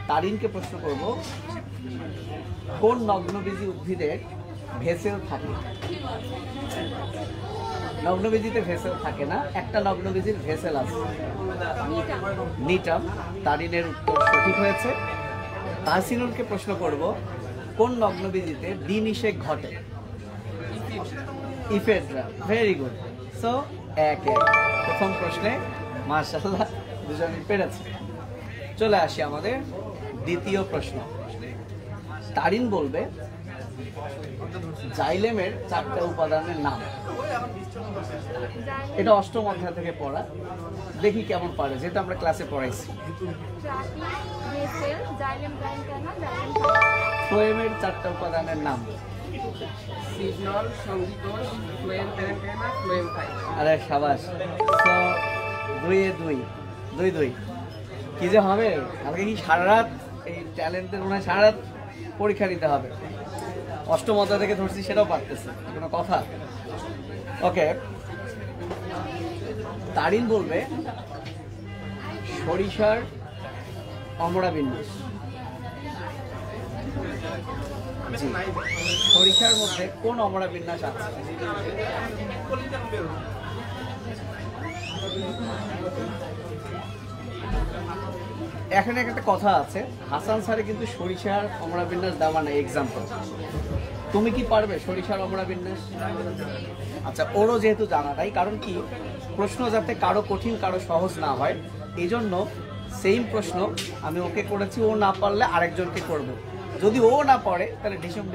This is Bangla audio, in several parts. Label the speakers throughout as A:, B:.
A: তারিনকে প্রশ্ন করব, কোন নগ্নবীজী উদ্ভিদের ভেসেল থাকে? নগ্নবীজিতে ভেসেল থাকে না, একটা নগ্নবীজির ভেসেল আছে, নিটাম। তারিনের উত্তর সঠিক হয়েছে। তাহসিনুলকে প্রশ্ন করব, কোন নগ্নবীজিতে দ্বিনিষেক ঘটে? ইফেড্রা। Very good. সো 1-1 প্রথম প্রশ্নে মাশাআল্লাহ দুজনই পেরেছে। চলে আসি আমাদের দ্বিতীয় প্রশ্ন। তারিন বলবে জাইলেমের 4টা উপাদানের নাম। এটা অষ্টম অধ্যায় থেকে পড়া, দেখি কেমন পারে, যেটা আমরা ক্লাসে পড়াইছি। ফ্লোয়েমের 4টা উপাদানের নাম। আরে সাবাস। তো 2-2 কি যে হবে কালকে, কি সারা রাত এই ট্যালেন্টের মনে হয় সারা রাত পরীক্ষা দিতে হবে। অষ্টম অধ্যায় থেকে ধরছি, সেটাও পারতেছে, কোনো কথা। ওকে, তারিন বলবে সরিষার অমরা বিন্যাস। জি, সরিষার মধ্যে কোন অমরা বিন্যাস আছে? এখানে একটা কথা আছে, হাসান স্যারে কিন্তু সরিষার অমরা বিন্যাস দেওয়া নাই এক্সাম্পল। তুমি কি পারবে সরিষার অমরা বিন্যাস? আচ্ছা, ওরও যেহেতু জানা নাই, কারণ কি প্রশ্ন যাতে কারো কঠিন কারো সহজ না হয়, এই জন্য সেম প্রশ্ন আমি ওকে করেছি, ও না পারলে আরেকজনকে করব। যদি ও না পারে তাহলে ঢিসুম,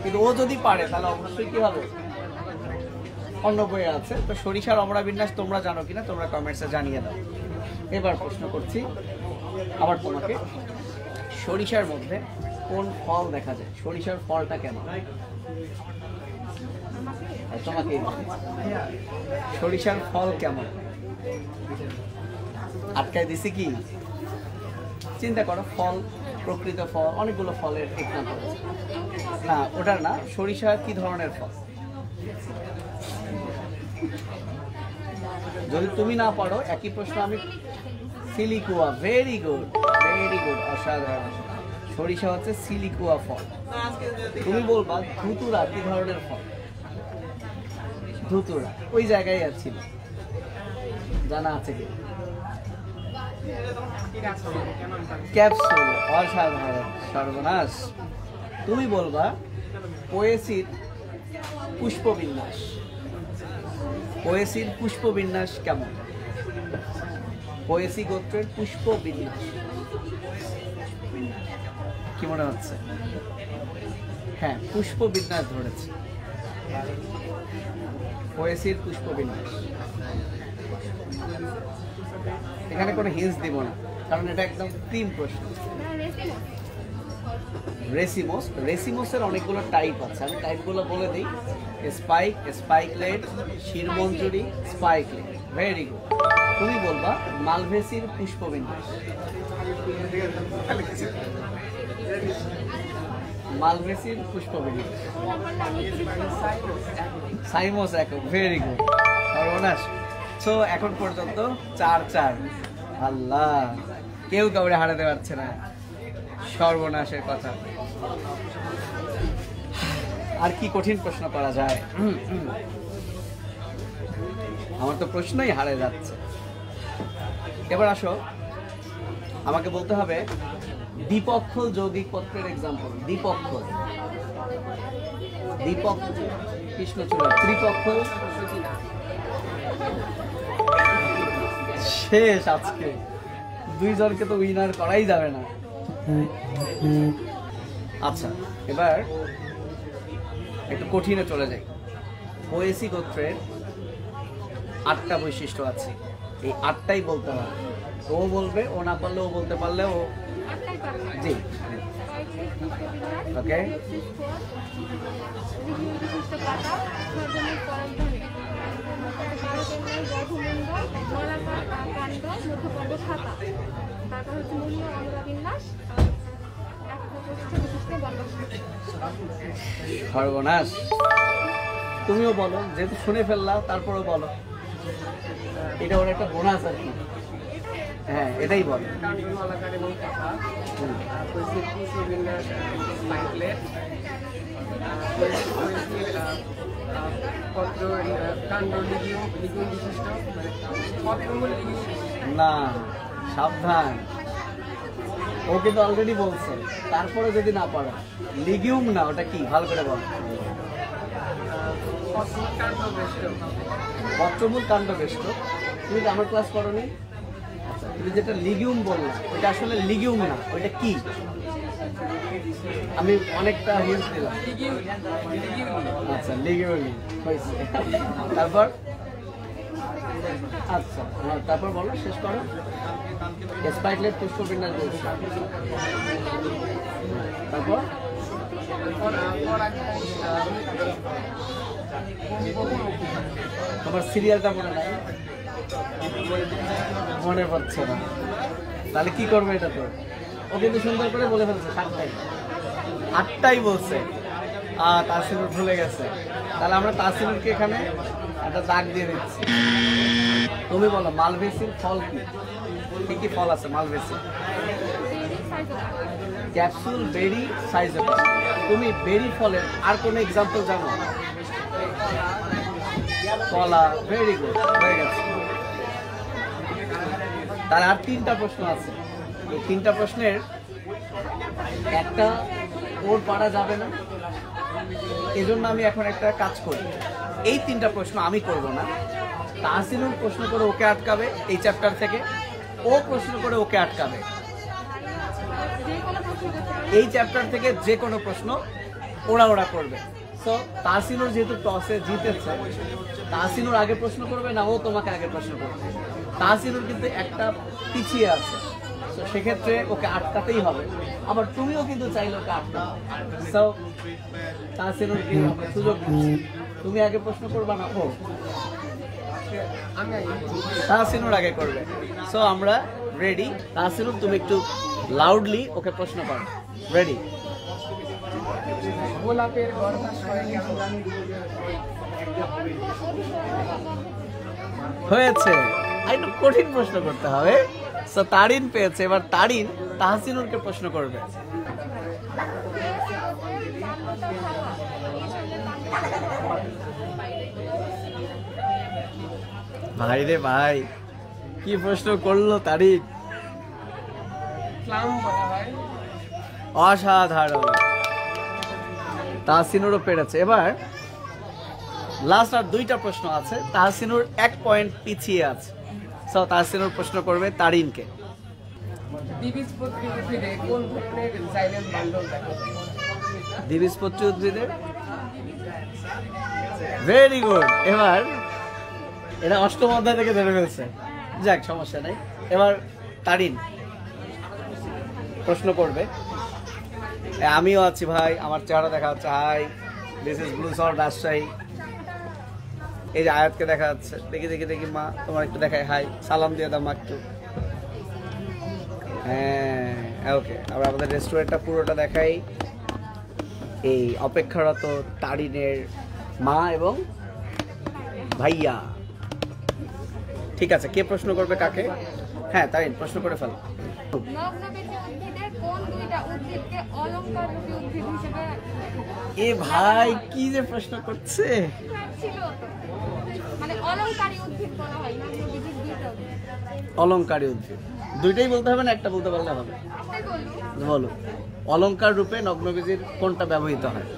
A: কিন্তু ও যদি পারে তাহলে অবশ্যই কি হবে, অন্য বইয়ে আছে। তো সরিষার অমরা বিন্যাস তোমরা জানো কিনা তোমরা কমেন্টসে জানিয়ে দাও। এবার প্রশ্ন করছি আবার তোমাকে, সরিষার মধ্যে কোন ফল দেখা যায়? সরিষার ফলটা কেমন? তোমাকে সরিষার ফল কেমন আটকায় দিছি কি? চিন্তা করো, ফল, প্রকৃত ফল, অনেকগুলো ফলের এক্সাম্পল আছে। না, ওটার না, সরিষা কি ধরনের ফল? যদি তুমি না পারো একই প্রশ্ন আমি, সিলিকুয়া। ভেরি গুড, অসাধারণ। সরিষা হচ্ছে সিলিকুয়া ফল। তুমি বলবা ধুতুরা কি ধরনের ফল? ধুতুরা ওই জায়গায় আছে, জানা আছে কি? ক্যাপসুল। অসাধারণ, সর্বনাশ। তুমি বলবা পোয়েসির পুষ্পবিন্যাস। পোয়েসির পুষ্পবিন্যাস কেমন? পোয়েসি গোত্রের পুষ্পবিন্যাস কি মনে হচ্ছে? হ্যাঁ, পুষ্পবিন্যাস ধরেছে, পোয়েসির পুষ্পবিন্যাস। এখানে কোনো হিন্টস দিব না, কারণ এটা একদম ক্রিম প্রশ্ন। রেসিমোসের অনেকগুলো টাইপ আছে, আমি টাইপগুলো বলে দিই। স্পাইকলেট, শিরমঞ্জুরি, স্পাইকলেট। Very good. তুমি বলবা মালভেসির পুষ্পবিন্যাস। মালভেসির পুষ্পবিন্যাস সাইমোস একক। ভেরি গুড, সর্বনাশ। সো এখন পর্যন্ত 4-4। আল্লাহ, কেউ কাউরে হারাতে পারছে না, সর্বনাশের কথা। আর কি কঠিন প্রশ্ন করা যায়? আমার তো প্রশ্নই হারে যাচ্ছে। এবার আসো, আমাকে বলতে হবে দ্বিপক্ষল যৌগিক পত্রের এক্সাম্পল। দ্বিপক্ষল, কৃষ্ণচূড়া। ত্রিপক্ষল, শেষ আজকে। 2 জনকে তো উইনার করাই যাবে না। আচ্ছা, এবার একটু কঠিনে চলে যাই। পোয়েসি গোত্রের 8টা বৈশিষ্ট্য আছে, এই 8টাই বলতে হবে। ও বলবে, ও না পারলে ও বলতে পারলে ও। জি, ওকে। সর্বনাশ, তুমিও বলো, যেহেতু শুনে ফেললা তারপরেও বলো। এটা ওর একটা বোনাস আর কি। হ্যাঁ এটাই বল।
B: কাণ্ডমালাকার এবং কথা, কুশবিন্যাস স্পাইকলেট, পত্র কাণ্ড লিগিউম বিশিষ্ট, মানে পত্রমূল লিগিউম।
A: না সাবধান, ও কিন্তু অলরেডি বলছে, তারপরে যদি না পারো। লিগিউম না, ওটা কি ভালো করে বল। পত্রমূল কাণ্ড বেষ্ট। তুমি কি আমার ক্লাস করোনি? আচ্ছা, তুমি যেটা লিগিউম বললা ওটা আসলে লিগিউম না, ওইটা কি? আমি অনেকটা হিন্ট দিলাম। আচ্ছা লিগিউমি হয়েছে। তারপর আচ্ছা তারপর বলো, শেষ করো। স্পাইকলেট পুষ্পবিন্যাস বলছি। তারপর তোমার সিরিয়ালটা মনে নাই? মনে পড়ছে না, তাহলে কি করবে এটা? তো ও কিন্তু সুন্দর করে বলে ফেলছে 7টাই, 8টাই বলছে। তাসিনুর ভুলে গেছে, তাহলে আমরা তাসিনুরকে এখানে একটা দাগ দিয়ে দিচ্ছি। তুমি বলো মালভেসির ফল কি? কি কি ফল আছে মালভেসির? ক্যাপসুল, বেরি, সাইজোপ্লাস। তুমি বেরি ফলের আর কোনো এক্সাম্পল জানো? কলা। ভেরি গুড, হয়ে গেছে। তার আর 3টা প্রশ্ন আছে। এই 3টা প্রশ্নের একটা ওর পারা যাবে না, এজন্য আমি এখন একটা কাজ করি। এই 3টা প্রশ্ন আমি করব না, তাহসিনুর প্রশ্ন করে ওকে আটকাবে এই চ্যাপ্টার থেকে, ও প্রশ্ন করে ওকে আটকাবে। এই চ্যাপ্টার থেকে যে কোনো প্রশ্ন ওরা করবে। সো তাহসিনুর যেহেতু টসে জিতেছে, তাহসিনুর আগে প্রশ্ন করবে না, ও তোমাকে আগে প্রশ্ন করবে। তাহসিনুর কিন্তু একটা পিছিয়ে আছে, তো সেক্ষেত্রে ওকে আটকাতেই হবে। আবার তুমিও কিন্তু চাইলে ওকে আটকাবে। সো তাহসিনুর কি সুযোগ দিচ্ছি, তুমি আগে প্রশ্ন করবা না ও? তাহসিনুর আগে করবে। সো আমরা রেডি। তাহসিনুর তুমি একটু লাউডলি ওকে প্রশ্ন করো। রেডি?
B: গোলাপের গর্ভাশয় কেমন?
A: হয়েছে, একটু কঠিন প্রশ্ন করতে হবে। সো তারিন পেয়েছে, এবার তারিন তাহসিনুরকে প্রশ্ন করবে। ভাই রে ভাই, কি প্রশ্ন করলো তারিন! অসাধারণ, তাহসিনুরও পেরেছে। এবার লাস্ট আর 2টা প্রশ্ন আছে। তাহসিনুর 1 পয়েন্ট পিছিয়ে আছে। সো তাহসিনুর প্রশ্ন করবে তারিনকে।
B: দ্বিবীজপত্রী উদ্ভিদে কোন ধরনের জাইলেম বান্ডল দেখা যায়?
A: দ্বিবীজপত্রী উদ্ভিদের? Very good. এবার এটা 8ম অধ্যায় থেকে ধরে ফেলছে, যাক সমস্যা নাই। এবার তারিন প্রশ্ন করবে। আমিও আছি ভাই, আমার চেহারা দেখা যাচ্ছে। হাই, দিস ইজ ব্লু শহর রাজশাহী। এই যে আয়াতকে দেখা যাচ্ছে, দেখি দেখি দেখি মা তোমার একটু দেখায়, হাই সালাম দিয়ে দাও মা একটু। হ্যাঁ ওকে, আমরা আমাদের রেস্টুরেন্টটা পুরোটা দেখাই। এই অপেক্ষারত তারিনের মা এবং ভাইয়া। ঠিক আছে, কে প্রশ্ন করবে কাকে? হ্যাঁ তারিন প্রশ্ন করে ফেলো। এ ভাই কি যে প্রশ্ন করছে! অলংকারী উদ্ভিদ 2টাই বলতে হবে না, একটা বলতে পারলে হবে? বলো, অলংকার রূপে নগ্নবীজির কোনটা ব্যবহৃত হয়?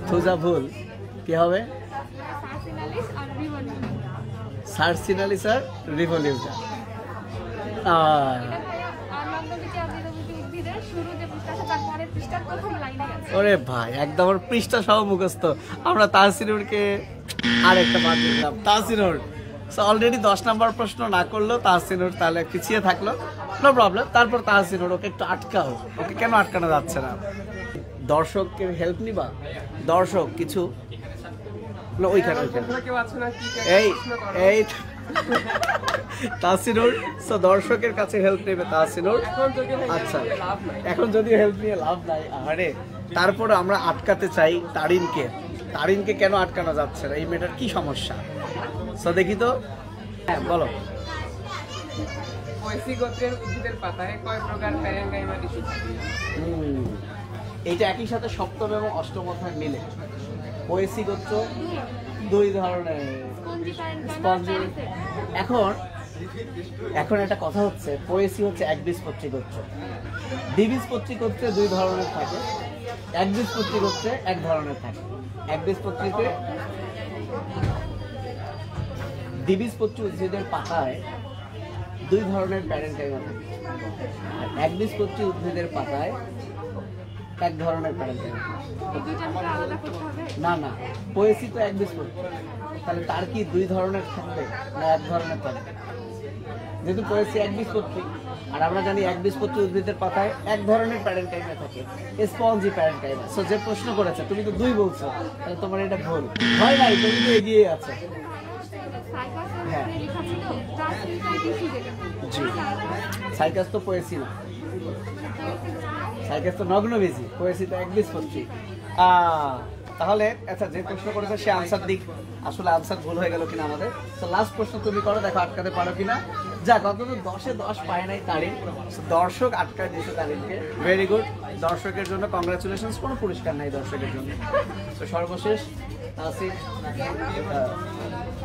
A: থুজা ভুল, কি হবে? সার্সিনালিস আর রিভলিউটা। ওরে ভাই, একদম পৃষ্ঠা সহ মুখস্থ। আমরা তাহসিনুরকে আরেকটা বাদ দিলাম। তাহসিনুর অলরেডি 10 নম্বর প্রশ্ন না করলো তাহসিনুর, তাহলে পিছিয়ে থাকলো, নো প্রবলেম। তারপর তাহসিনুর ওকে একটু আটকাও। ওকে কেন আটকানো যাচ্ছে না? দর্শককে হেল্প নিবা? দর্শক কিছু ওইখানে এই এই তাহসিনুর দর্শকের কাছে হেল্প নেবে তাহসিনুর। আচ্ছা, এখন যদি হেল্প নিয়ে লাভ নাই, আরে তারপরে আমরা আটকাতে চাই তারিনকে। তারিনকে কেন আটকানো যাচ্ছে না, এই মেয়েটার কি সমস্যা? সো দেখি তো, হ্যাঁ বলো।
B: পয়েসি গোত্রের উদ্ভিদের পাতায় কয় প্রকার প্যারেনকাইমা টিস্যু থাকে?
A: এইটা একই সাথে সপ্তম এবং অষ্টম অধ্যায় মিলে। পোয়েসি গোত্র 2 ধরনের স্পঞ্জি। এখন একটা কথা হচ্ছে, পোয়েসি হচ্ছে একবীজপত্রী গোত্র, দ্বিবীজপত্রী গোত্রে 2 ধরনের থাকে, একবীজপত্রী গোত্রে 1 ধরনের থাকে। একবীজপত্রীতে দ্বিবীজপত্রী উদ্ভিদের পাতায় 2 ধরনের প্যারেনকাইমা থাকে, আর একবীজপত্রী উদ্ভিদের পাতায় 1 ধরনের প্যারেনকাইমা। না না, পোয়েসি তো একবীজপত্রী, তাহলে তার কি 2 ধরনের থাকবে না 1 ধরনের থাকবে? যেহেতু পোয়েসি একবীজপত্রী, আর আমরা জানি একবীজপত্রী উদ্ভিদের পাতায় 1 ধরনের প্যারেনকাইমা থাকে, স্পঞ্জি প্যারেনকাইমা। সো যে প্রশ্ন করেছে, তুমি তো 2 বলছো, তাহলে তোমার এটা ভুল হয় নাই, তুমি তো এগিয়ে আছো। হ্যাঁ জি, সাইকাস তো পোয়েসি না, সাইকাস তো নগ্নবীজি, পোয়েসি তো একবীজপত্রী। তাহলে আচ্ছা, যে প্রশ্ন করেছে সে আনসার দিক। আসলে আনসার ভুল হয়ে গেল কিনা আমাদের। তো লাস্ট প্রশ্ন তুমি করো, দেখো আটকাতে পারো কিনা। যাক, অন্তত 10-এ 10 পায় নাই তারিন, দর্শক আটকায় দিয়েছে তারিনকে। ভেরি গুড, দর্শকের জন্য কংগ্রাচুলেশনস। কোনো পুরস্কার নাই দর্শকের জন্য। তো সর্বশেষ তাহসিন,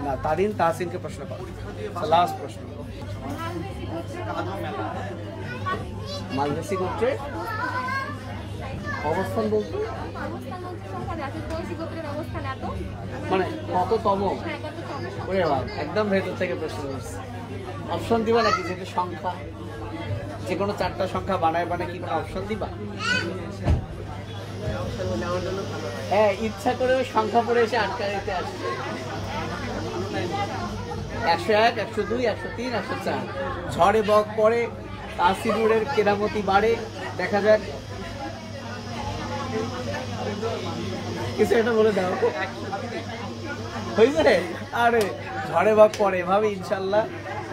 A: না তারিন তাহসিনকে প্রশ্ন করো। লাস্ট প্রশ্ন, মালভেসি গোত্রে অবস্থান বলতে মানে কততম? ওরে বাবা, একদম ভেতর থেকে প্রশ্ন করছে। অপশন দিবা নাকি? যেটা সংখ্যা, যে কোনো 4টা সংখ্যা বানায় কি কোনো অপশন দিবা? হ্যাঁ, ইচ্ছা করে ওই সংখ্যা পড়ে এসে আটকা দিতে আসছে। 101, 102, 103, 104। ঝড়ে বক পড়ে, তাসিনুরের কেরামতি বাড়ে। দেখা যাক, কিছু একটা বলে দাও। হয়েছে? আরে ঝড়ে বক পড়ে, এভাবে ইনশাল্লাহ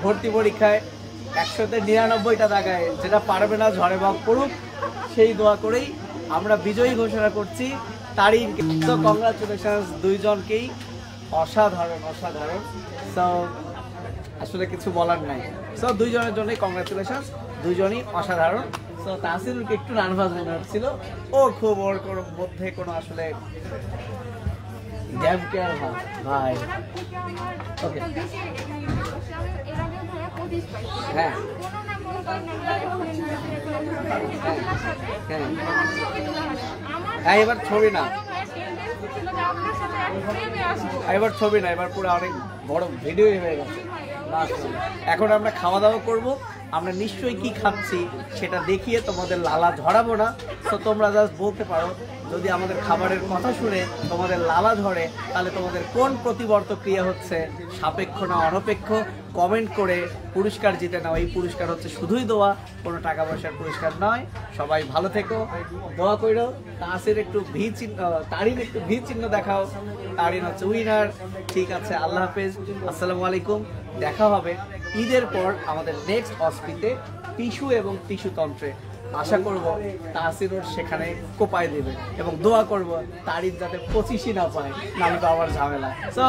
A: ভর্তি পরীক্ষায় 100-তে 99টা জায়গায় যেটা পারবে না ঝড়ে বক পড়ুক, সেই দোয়া করেই আমরা বিজয়ী ঘোষণা করছি তারিনকে। তো কংগ্রাচুলেশনস দুইজনকেই, অসাধারণ অসাধারণ। সো আসলে কিছু বলার নাই। সো দুইজনের জন্যই কংগ্রাচুলেশনস, দুইজনই অসাধারণ। সো তাহসিনুরকে একটু নার্ভাস মনে হচ্ছিল, ও খুব ওর কোনো মধ্যে কোনো আসলে ড্যাম কেয়ার ভাই। ওকে হ্যাঁ হ্যাঁ হ্যাঁ, এবার ছবি না, এবার ছবি না, এবার পুরো অনেক বড় ভিডিও হয়ে গেছে। এখন আমরা খাওয়া দাওয়া করব, আমরা নিশ্চয়ই কি খাচ্ছি সেটা দেখিয়ে তোমাদের লালা ঝরাবো না। তো তোমরা জাস্ট বলতে পারো, যদি আমাদের খাবারের কথা শুনে তোমাদের লালা ঝরে, তাহলে তোমাদের কোন প্রতিবর্ত ক্রিয়া হচ্ছে, সাপেক্ষ না অনপেক্ষ, কমেন্ট করে পুরস্কার জিতে নাও। এই পুরস্কার হচ্ছে শুধুই দোয়া, কোনো টাকা পয়সার পুরস্কার নয়। সবাই ভালো থেকো, দোয়া করো। তাসির একটু ভি চিহ্ন, তারিন একটু ভি চিহ্ন দেখাও, তারিন হচ্ছে উইনার। ঠিক আছে, আল্লাহ হাফেজ, আসসালামু আলাইকুম। দেখা হবে ঈদের পর আমাদের নেক্সট অস্পিতে টিস্যু এবং টিস্যু তন্ত্রে। আশা করব তাহসিনুর সেখানে কোপায় দেবে, এবং দোয়া করব তারিন যাতে 25ই না পায়, নামি পাওয়ার ঝামেলা। সো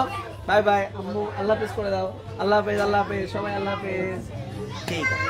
A: বাই বাই আম্মু, আল্লাহ হাফেজ করে দাও। আল্লাহ হাফেজ, আল্লাহ হাফেজ সবাই, আল্লাহ হাফেজ। ঠিক আছে।